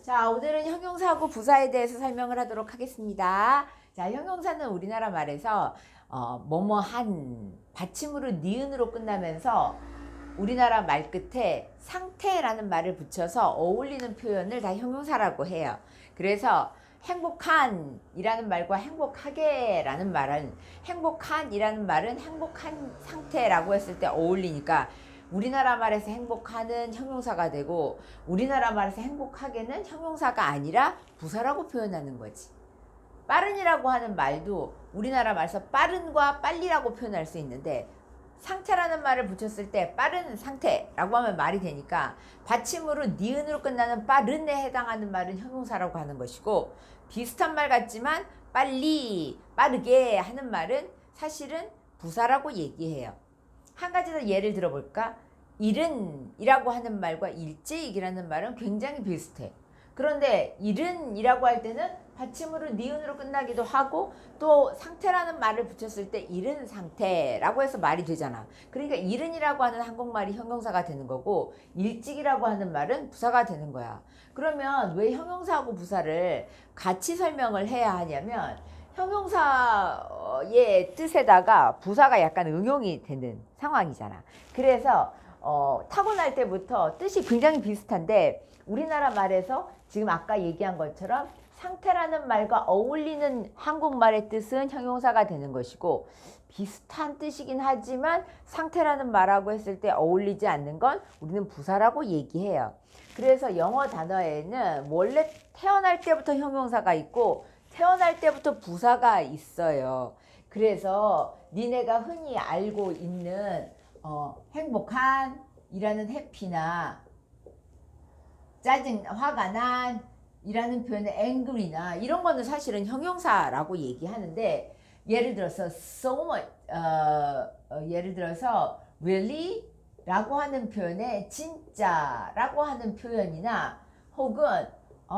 자, 오늘은 형용사하고 부사에 대해서 설명을 하도록 하겠습니다. 자, 형용사는 우리나라 말에서 뭐뭐한 받침으로 니은으로 끝나면서 우리나라 말 끝에 상태라는 말을 붙여서 어울리는 표현을 다 형용사라고 해요. 그래서 행복한 이라는 말과 행복하게 라는 말은 행복한 이라는 말은 행복한 상태라고 했을 때 어울리니까 우리나라 말에서 행복하는 형용사가 되고 우리나라 말에서 행복하게는 형용사가 아니라 부사라고 표현하는 거지. 빠른이라고 하는 말도 우리나라 말에서 빠른과 빨리라고 표현할 수 있는데 상태라는 말을 붙였을 때 빠른 상태라고 하면 말이 되니까 받침으로 니은으로 끝나는 빠른에 해당하는 말은 형용사라고 하는 것이고 비슷한 말 같지만 빨리, 빠르게 하는 말은 사실은 부사라고 얘기해요. 한 가지 더 예를 들어볼까? 이른이라고 하는 말과 일찍이라는 말은 굉장히 비슷해. 그런데 이른이라고 할 때는 받침으로 니은으로 끝나기도 하고 또 상태라는 말을 붙였을 때 이른 상태라고 해서 말이 되잖아. 그러니까 이른이라고 하는 한국말이 형용사가 되는 거고 일찍이라고 하는 말은 부사가 되는 거야. 그러면 왜 형용사하고 부사를 같이 설명을 해야 하냐면 형용사의 뜻에다가 부사가 약간 응용이 되는 상황이잖아. 그래서 타고날 때부터 뜻이 굉장히 비슷한데 우리나라 말에서 지금 아까 얘기한 것처럼 상태라는 말과 어울리는 한국말의 뜻은 형용사가 되는 것이고 비슷한 뜻이긴 하지만 상태라는 말하고 했을 때 어울리지 않는 건 우리는 부사라고 얘기해요. 그래서 영어 단어에는 원래 태어날 때부터 형용사가 있고 태어날 때부터 부사가 있어요. 그래서 니네가 흔히 알고 있는 행복한 이라는 해피나 짜증, 화가 난 이라는 표현의 angry나 이런 거는 사실은 형용사라고 얘기하는데 예를 들어서 so much, 예를 들어서 really 라고 하는 표현에 진짜 라고 하는 표현이나 혹은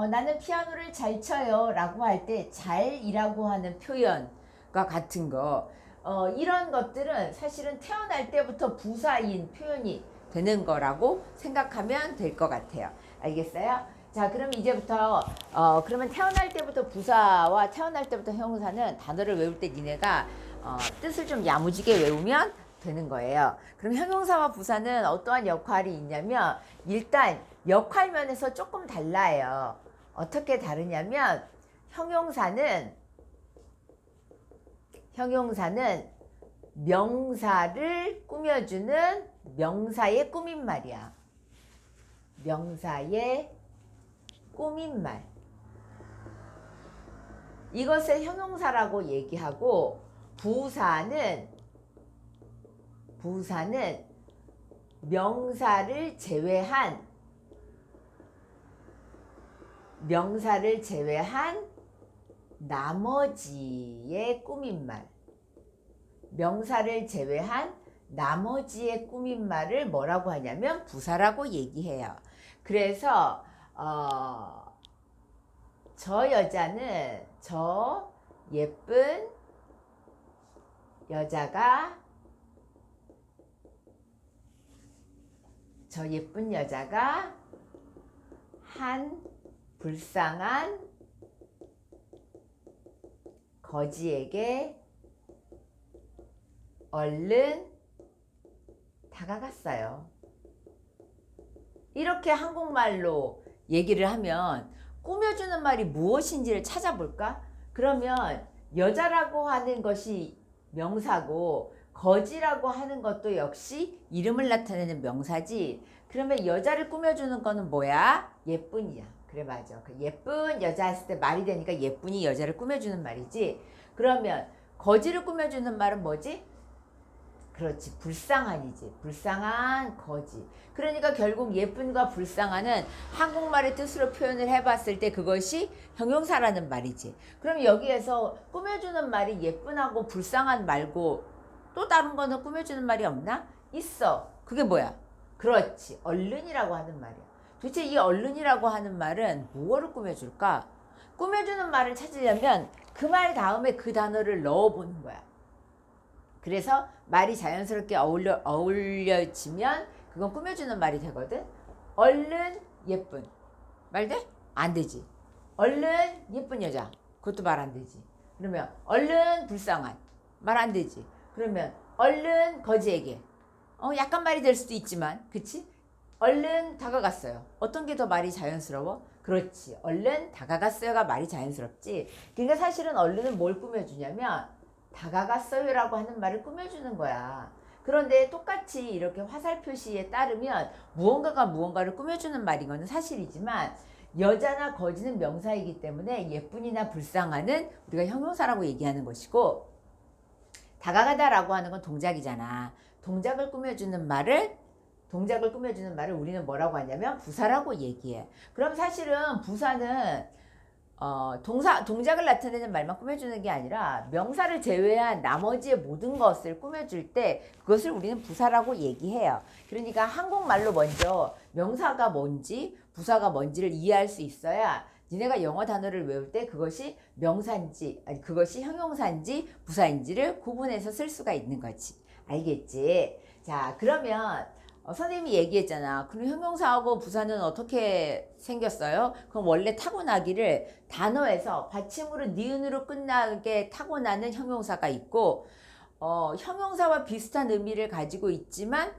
나는 피아노를 잘 쳐요 라고 할 때 잘이라고 하는 표현과 같은 거 이런 것들은 사실은 태어날 때부터 부사인 표현이 되는 거라고 생각하면 될 것 같아요. 알겠어요? 자, 그럼 이제부터 그러면 태어날 때부터 부사와 태어날 때부터 형용사는 단어를 외울 때 니네가 뜻을 좀 야무지게 외우면 되는 거예요. 그럼 형용사와 부사는 어떠한 역할이 있냐면 일단 역할 면에서 조금 달라요. 어떻게 다르냐면 형용사는 명사를 꾸며주는 명사의 꾸민말이야. 명사의 꾸민말. 이것을 형용사라고 얘기하고 부사는 명사를 제외한 나머지의 꾸민말. 명사를 제외한 나머지의 꾸민말을 뭐라고 하냐면 부사라고 얘기해요. 그래서 저 예쁜 여자가 한 불쌍한 거지에게 얼른 다가갔어요. 이렇게 한국말로 얘기를 하면 꾸며주는 말이 무엇인지를 찾아볼까? 그러면 여자라고 하는 것이 명사고 거지라고 하는 것도 역시 이름을 나타내는 명사지. 그러면 여자를 꾸며주는 거는 뭐야? 예쁜이야. 그래, 맞아. 예쁜 여자 했을 때 말이 되니까 예쁜이 여자를 꾸며주는 말이지. 그러면 거지를 꾸며주는 말은 뭐지? 그렇지, 불쌍한이지. 불쌍한 거지. 그러니까 결국 예쁜과 불쌍한은 한국말의 뜻으로 표현을 해봤을 때 그것이 형용사라는 말이지. 그럼 여기에서 꾸며주는 말이 예쁜하고 불쌍한 말고 또 다른 거는 꾸며주는 말이 없나? 있어. 그게 뭐야? 그렇지, 얼른이라고 하는 말이야. 도대체 이 얼른이라고 하는 말은 무엇을 꾸며줄까? 꾸며주는 말을 찾으려면 그 말 다음에 그 단어를 넣어보는 거야. 그래서 말이 자연스럽게 어울려지면 그건 꾸며주는 말이 되거든. 얼른 예쁜. 말 돼? 안 되지. 얼른 예쁜 여자. 그것도 말 안 되지. 그러면 얼른 불쌍한. 말 안 되지. 그러면 얼른 거지에게. 약간 말이 될 수도 있지만, 그치? 얼른 다가갔어요. 어떤 게 더 말이 자연스러워? 그렇지. 얼른 다가갔어요가 말이 자연스럽지. 그러니까 사실은 얼른은 뭘 꾸며주냐면 다가갔어요라고 하는 말을 꾸며주는 거야. 그런데 똑같이 이렇게 화살 표시에 따르면 무언가가 무언가를 꾸며주는 말인 거는 사실이지만 여자나 거지는 명사이기 때문에 예쁜이나 불쌍한은 우리가 형용사라고 얘기하는 것이고 다가가다라고 하는 건 동작이잖아. 동작을 꾸며주는 말을 우리는 뭐라고 하냐면 부사라고 얘기해. 그럼 사실은 부사는 동작을 나타내는 말만 꾸며주는 게 아니라 명사를 제외한 나머지의 모든 것을 꾸며줄 때 그것을 우리는 부사라고 얘기해요. 그러니까 한국말로 먼저 명사가 뭔지 부사가 뭔지를 이해할 수 있어야 니네가 영어 단어를 외울 때 그것이 명사인지 아니 그것이 형용사인지 부사인지를 구분해서 쓸 수가 있는 거지. 알겠지? 자, 그러면 선생님이 얘기했잖아. 그럼 형용사하고 부사는 어떻게 생겼어요? 그럼 원래 타고나기를 단어에서 받침으로 니은으로 끝나게 타고나는 형용사가 있고 형용사와 비슷한 의미를 가지고 있지만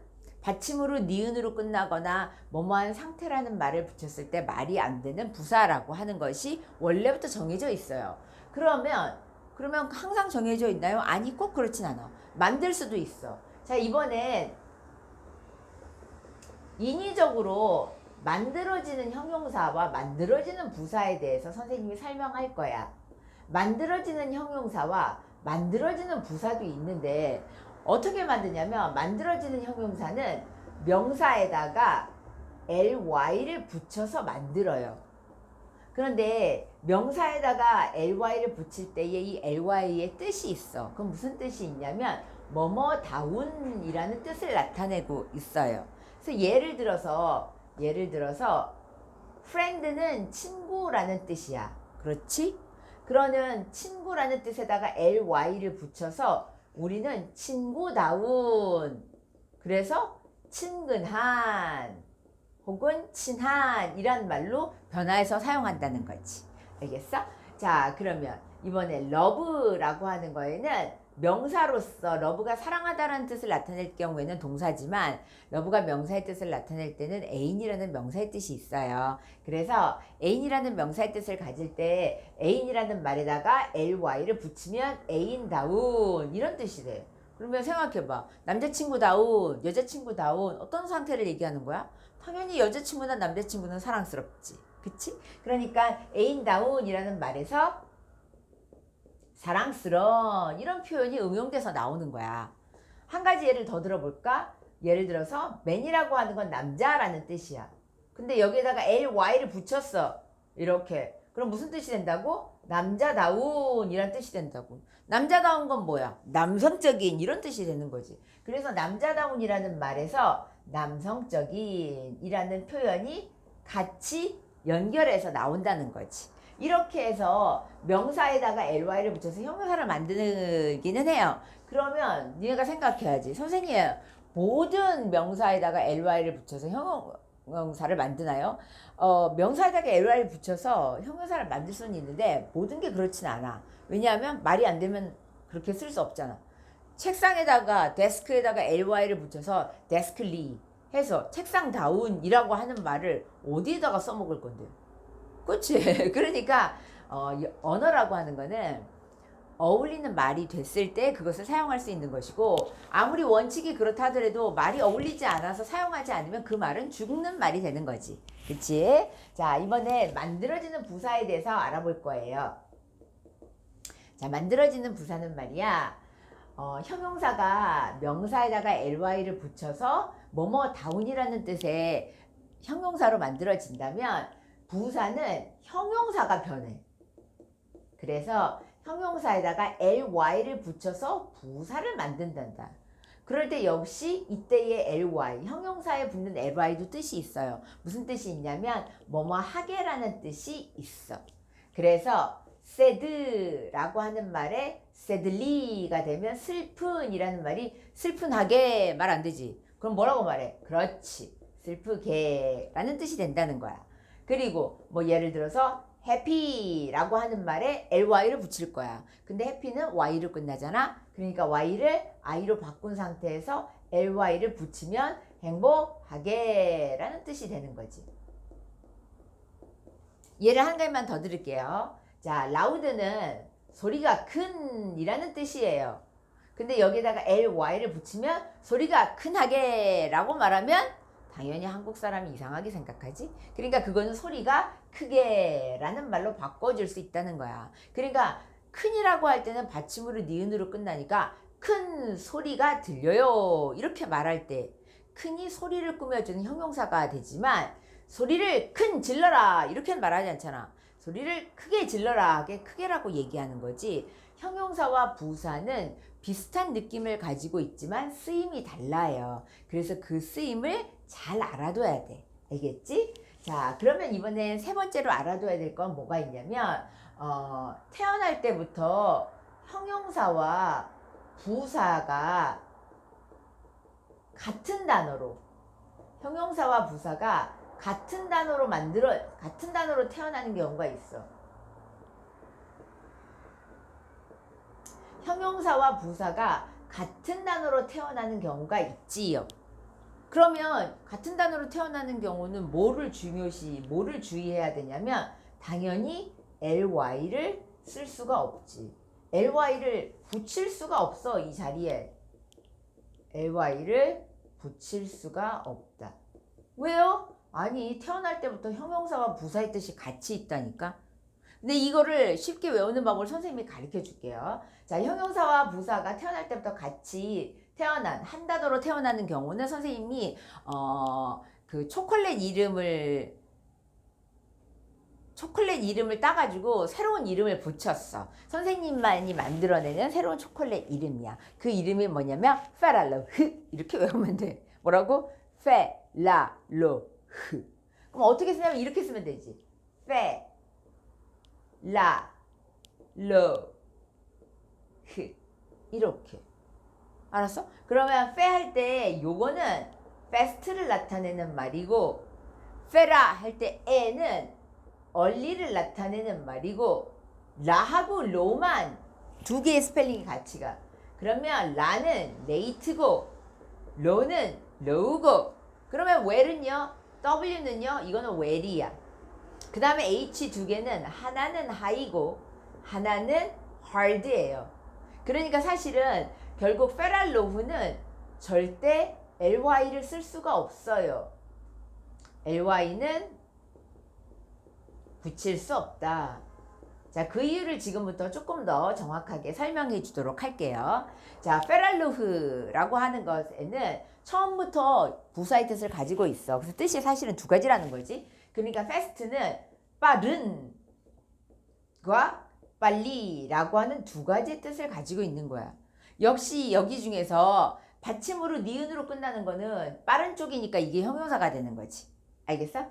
받침으로 니은으로 끝나거나 뭐뭐한 상태라는 말을 붙였을 때 말이 안 되는 부사라고 하는 것이 원래부터 정해져 있어요. 그러면 항상 정해져 있나요? 아니, 꼭 그렇진 않아. 만들 수도 있어. 자, 이번엔 인위적으로 만들어지는 형용사와 만들어지는 부사에 대해서 선생님이 설명할 거야. 만들어지는 형용사와 만들어지는 부사도 있는데 어떻게 만드냐면 만들어지는 형용사는 명사에다가 ly를 붙여서 만들어요. 그런데 명사에다가 ly를 붙일 때에 이 ly의 뜻이 있어. 그럼 무슨 뜻이 있냐면 뭐뭐다운이라는 뜻을 나타내고 있어요. 그래서 예를 들어서 friend는 친구라는 뜻이야. 그렇지? 그러는 친구라는 뜻에다가 ly를 붙여서 우리는 친구다운, 그래서 친근한 혹은 친한 이란 말로 변화해서 사용한다는 거지. 알겠어? 자, 그러면 이번에 love라고 하는 거에는 명사로서 러브가 사랑하다라는 뜻을 나타낼 경우에는 동사지만 러브가 명사의 뜻을 나타낼 때는 애인이라는 명사의 뜻이 있어요. 그래서 애인이라는 명사의 뜻을 가질 때 애인이라는 말에다가 ly를 붙이면 애인다운 이런 뜻이 돼. 그러면 생각해봐. 남자친구다운, 여자친구다운 어떤 상태를 얘기하는 거야? 당연히 여자친구나 남자친구는 사랑스럽지. 그치? 그러니까 애인다운이라는 말에서 사랑스러운 이런 표현이 응용돼서 나오는 거야. 한 가지 예를 더 들어볼까? 예를 들어서 man이라고 하는 건 남자라는 뜻이야. 근데 여기에다가 ly를 붙였어. 이렇게. 그럼 무슨 뜻이 된다고? 남자다운 이란 뜻이 된다고. 남자다운 건 뭐야? 남성적인 이런 뜻이 되는 거지. 그래서 남자다운이라는 말에서 남성적인 이라는 표현이 같이 연결해서 나온다는 거지. 이렇게 해서 명사에다가 ly를 붙여서 형용사를 만드기는 해요. 그러면 니네가 생각해야지. 선생님, 모든 명사에다가 ly를 붙여서 형용사를 만드나요? 명사에다가 ly를 붙여서 형용사를 만들 수는 있는데 모든 게 그렇진 않아. 왜냐하면 말이 안 되면 그렇게 쓸 수 없잖아. 책상에다가 데스크에다가 ly를 붙여서 데스크리 해서 책상다운이라고 하는 말을 어디에다가 써먹을 건데? 그치? 그러니까 언어라고 하는 거는 어울리는 말이 됐을 때 그것을 사용할 수 있는 것이고 아무리 원칙이 그렇다 하더라도 말이 어울리지 않아서 사용하지 않으면 그 말은 죽는 말이 되는 거지. 그치? 자, 이번에 만들어지는 부사에 대해서 알아볼 거예요. 자, 만들어지는 부사는 말이야. 형용사가 명사에다가 ly를 붙여서 뭐뭐다운이라는 뜻의 형용사로 만들어진다면 부사는 형용사가 변해. 그래서 형용사에다가 ly를 붙여서 부사를 만든단다. 그럴 때 역시 이때의 ly, 형용사에 붙는 ly도 뜻이 있어요. 무슨 뜻이 있냐면 뭐뭐 하게라는 뜻이 있어. 그래서 sad라고 하는 말에 sadly가 되면 슬픈이라는 말이 슬픈하게 말 안 되지. 그럼 뭐라고 말해? 그렇지. 슬프게 라는 뜻이 된다는 거야. 그리고 뭐 예를 들어서 happy라고 하는 말에 ly를 붙일 거야. 근데 happy는 y로 끝나잖아. 그러니까 y를 i로 바꾼 상태에서 ly를 붙이면 행복하게 라는 뜻이 되는 거지. 예를 한 가지만 더 드릴게요. 자, loud는 소리가 큰 이라는 뜻이에요. 근데 여기다가 ly를 붙이면 소리가 큰하게 라고 말하면 당연히 한국 사람이 이상하게 생각하지. 그러니까 그거는 소리가 크게 라는 말로 바꿔줄 수 있다는 거야. 그러니까 큰이라고 할 때는 받침으로 니은으로 끝나니까 큰 소리가 들려요 이렇게 말할 때 큰이 소리를 꾸며주는 형용사가 되지만 소리를 큰 질러라 이렇게 말하지 않잖아. 소리를 크게 질러라 하게 크게라고 얘기하는 거지. 형용사와 부사는 비슷한 느낌을 가지고 있지만 쓰임이 달라요. 그래서 그 쓰임을 잘 알아둬야 돼. 알겠지? 자, 그러면 이번엔 세 번째로 알아둬야 될 건 뭐가 있냐면 태어날 때부터 형용사와 부사가 같은 단어로 형용사와 부사가 같은 단어로 같은 단어로 태어나는 경우가 있어. 형용사와 부사가 같은 단어로 태어나는 경우가 있지요. 그러면 같은 단어로 태어나는 경우는 뭐를 주의해야 되냐면 당연히 ly를 쓸 수가 없지. ly를 붙일 수가 없어. 이 자리에 ly를 붙일 수가 없다. 왜요? 아니 태어날 때부터 형용사와 부사의 뜻이 같이 있다니까. 근데 이거를 쉽게 외우는 방법을 선생님이 가르쳐 줄게요. 자, 형용사와 부사가 태어날 때부터 같이 한 단어로 태어나는 경우는 선생님이 그 초콜릿 이름을 따가지고 새로운 이름을 붙였어. 선생님만이 만들어내는 새로운 초콜릿 이름이야. 그 이름이 뭐냐면 페랄로흐 이렇게 외우면 돼. 뭐라고? 페랄로흐. 그럼 어떻게 쓰냐면 이렇게 쓰면 되지. 페랄로흐 이렇게. 알았어? 그러면 페 할 때 요거는 fast를 나타내는 말이고 페라 할 때 에는 early를 나타내는 말이고 라하고 로만 두 개의 스펠링이 같이 가. 그러면 라는 late고 로는 low고 그러면 well은요 w는요 이거는 well이야. 그 다음에 h 두 개는 하나는 high고 하나는 hard예요. 그러니까 사실은 결국 페랄로흐는 절대 ly를 쓸 수가 없어요. ly는 붙일 수 없다. 자, 그 이유를 지금부터 조금 더 정확하게 설명해 주도록 할게요. 자, 페랄로흐라고 하는 것에는 처음부터 부사의 뜻을 가지고 있어. 그래서 뜻이 사실은 두 가지라는 거지. 그러니까 fast는 빠른과 빨리라고 하는 두 가지의 뜻을 가지고 있는 거야. 역시 여기 중에서 받침으로 니은으로 끝나는 거는 빠른 쪽이니까 이게 형용사가 되는 거지. 알겠어?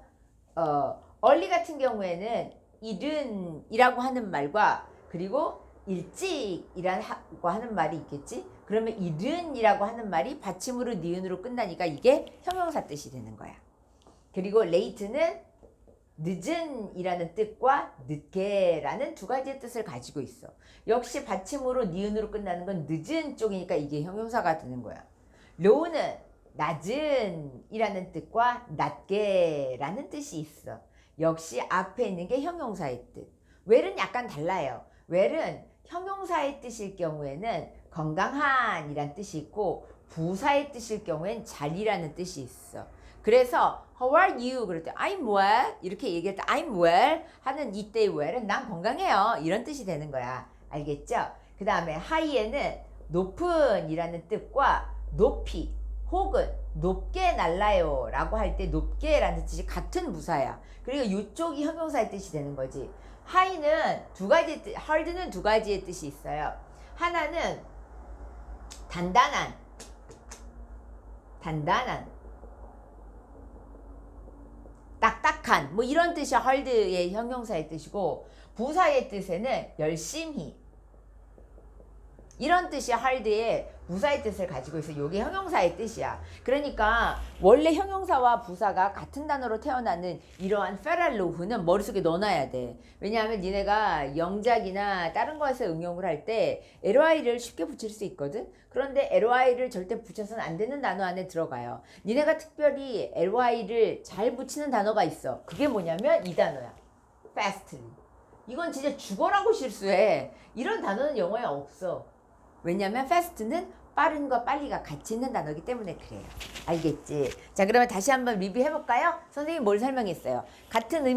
early 같은 경우에는 이른이라고 하는 말과 그리고 일찍이라고 하는 말이 있겠지? 그러면 이른이라고 하는 말이 받침으로 니은으로 끝나니까 이게 형용사 뜻이 되는 거야. 그리고 late는 늦은 이라는 뜻과 늦게라는 두 가지의 뜻을 가지고 있어. 역시 받침으로 니은으로 끝나는 건 늦은 쪽이니까 이게 형용사가 되는 거야. low는 낮은 이라는 뜻과 낮게라는 뜻이 있어. 역시 앞에 있는 게 형용사의 뜻. well은 약간 달라요. well은 형용사의 뜻일 경우에는 건강한 이란 뜻이 있고 부사의 뜻일 경우엔 잘이라는 뜻이 있어. 그래서 How are you? 그럴 때 I'm well 이렇게 얘기할 때 I'm well 하는 이때의 well은 난 건강해요 이런 뜻이 되는 거야. 알겠죠? 그 다음에 high에는 높은 이라는 뜻과 높이 혹은 높게 날라요 라고 할 때 높게 라는 뜻이 같은 부사야. 그리고 이쪽이 형용사의 뜻이 되는 거지. high는 두 가지 뜻, hard는 두 가지의 뜻이 있어요. 하나는 단단한 딱딱한 뭐 이런 뜻이 hard의 형용사의 뜻이고 부사의 뜻에는 열심히 이런 뜻이 hard의 부사의 뜻을 가지고 있어. 요게 형용사의 뜻이야. 그러니까 원래 형용사와 부사가 같은 단어로 태어나는 이러한 페랄로후는 머릿속에 넣어놔야 돼. 왜냐하면 니네가 영작이나 다른 것에 응용을 할 때 ly를 쉽게 붙일 수 있거든. 그런데 ly를 절대 붙여서는 안 되는 단어 안에 들어가요. 니네가 특별히 ly를 잘 붙이는 단어가 있어. 그게 뭐냐면 이 단어야. fastly. 이건 진짜 죽어라고 실수해. 이런 단어는 영어에 없어. 왜냐면 fast는 빠른과 빨리가 같이 있는 단어이기 때문에 그래요. 알겠지? 자, 그러면 다시 한번 리뷰해볼까요? 선생님이 뭘 설명했어요? 같은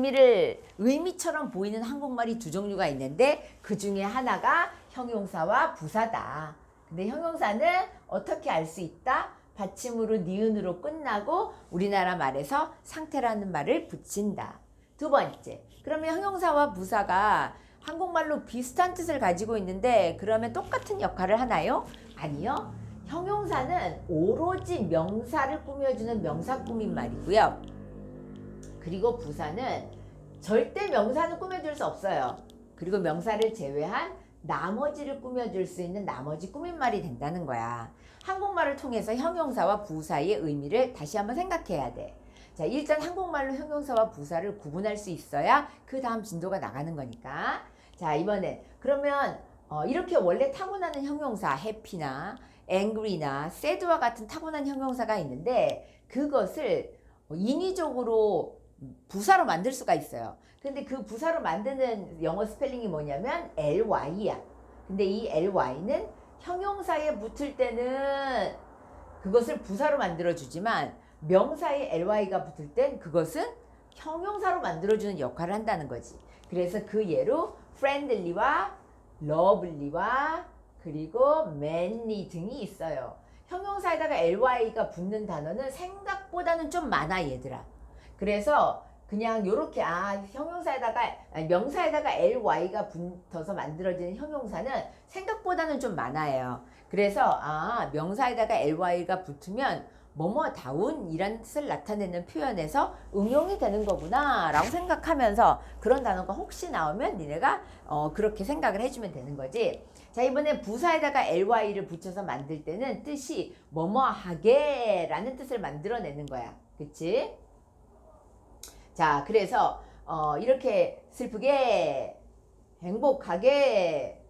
의미처럼 보이는 한국말이 두 종류가 있는데 그 중에 하나가 형용사와 부사다. 근데 형용사는 어떻게 알 수 있다? 받침으로 니은으로 끝나고 우리나라 말에서 상태라는 말을 붙인다. 두 번째, 그러면 형용사와 부사가 한국말로 비슷한 뜻을 가지고 있는데 그러면 똑같은 역할을 하나요? 아니요. 형용사는 오로지 명사를 꾸며주는 명사 꾸민 말이고요. 그리고 부사는 절대 명사는 꾸며줄 수 없어요. 그리고 명사를 제외한 나머지를 꾸며줄 수 있는 나머지 꾸민 말이 된다는 거야. 한국말을 통해서 형용사와 부사의 의미를 다시 한번 생각해야 돼. 자, 일단 한국말로 형용사와 부사를 구분할 수 있어야 그 다음 진도가 나가는 거니까. 자, 이번엔 그러면 이렇게 원래 타고나는 형용사 happy나 angry나 sad와 같은 타고난 형용사가 있는데 그것을 인위적으로 부사로 만들 수가 있어요. 근데 그 부사로 만드는 영어 스펠링이 뭐냐면 ly야. 근데 이 ly는 형용사에 붙을 때는 그것을 부사로 만들어주지만 명사에 ly가 붙을 땐 그것은 형용사로 만들어주는 역할을 한다는 거지. 그래서 그 예로 friendly와 lovely와 그리고 manly 등이 있어요. 형용사에다가 ly가 붙는 단어는 생각보다는 좀 많아 얘들아. 그래서 그냥 요렇게 명사에다가 ly가 붙어서 만들어지는 형용사는 생각보다는 좀 많아요. 그래서 명사에다가 ly가 붙으면 뭐뭐다운이라는 뜻을 나타내는 표현에서 응용이 되는 거구나 라고 생각하면서 그런 단어가 혹시 나오면 니네가 그렇게 생각을 해주면 되는 거지. 자, 이번에 부사에다가 ly를 붙여서 만들 때는 뜻이 뭐뭐하게 라는 뜻을 만들어내는 거야. 그치? 자, 그래서 이렇게 슬프게 행복하게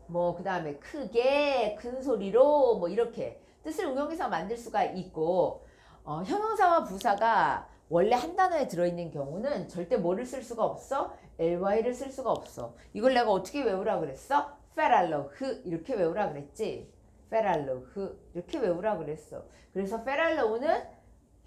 그 다음에 크게 큰 소리로 이렇게 뜻을 응용해서 만들 수가 있고 형용사와 부사가 원래 한 단어에 들어있는 경우는 절대 뭐를 쓸 수가 없어? ly를 쓸 수가 없어. 이걸 내가 어떻게 외우라 그랬어? 페랄로흐 이렇게 외우라 그랬지. 페랄로흐 이렇게 외우라 그랬어. 그래서 페랄로우는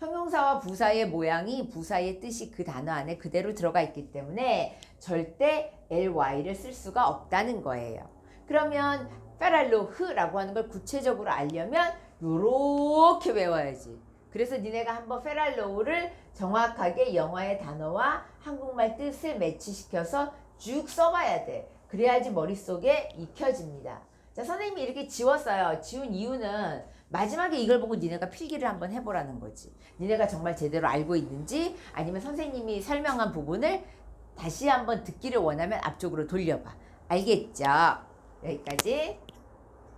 형용사와 부사의 모양이 부사의 뜻이 그 단어 안에 그대로 들어가 있기 때문에 절대 ly를 쓸 수가 없다는 거예요. 그러면 페랄로흐라고 하는 걸 구체적으로 알려면 요렇게 외워야지. 그래서 니네가 한번 페랄로우를 정확하게 영어의 단어와 한국말 뜻을 매치시켜서 쭉 써봐야 돼. 그래야지 머릿속에 익혀집니다. 자, 선생님이 이렇게 지웠어요. 지운 이유는 마지막에 이걸 보고 니네가 필기를 한번 해보라는 거지. 니네가 정말 제대로 알고 있는지 아니면 선생님이 설명한 부분을 다시 한번 듣기를 원하면 앞쪽으로 돌려봐. 알겠죠? 여기까지.